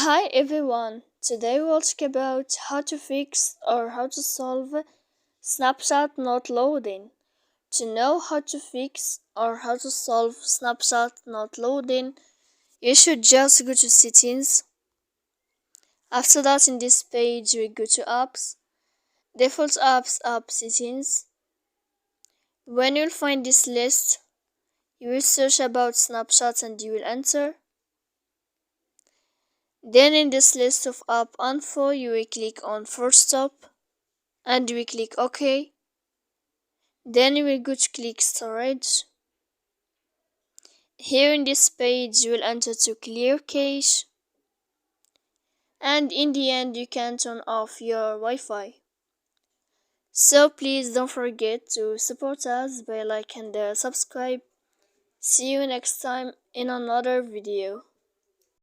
Hi everyone, today we'll talk about how to fix or how to solve Snapchat not loading. To know how to fix or how to solve Snapchat not loading, you should just go to settings. After that, in this page we go to apps, default apps, app settings. When you'll find this list, you will search about Snapchat and you will enter. Then in this list of app info, you will click on force stop and we click OK. Then you will go to click storage. Here in this page you will enter to clear cache, and in the end you can turn off your Wi-Fi. So please don't forget to support us by like and subscribe. See you next time in another video.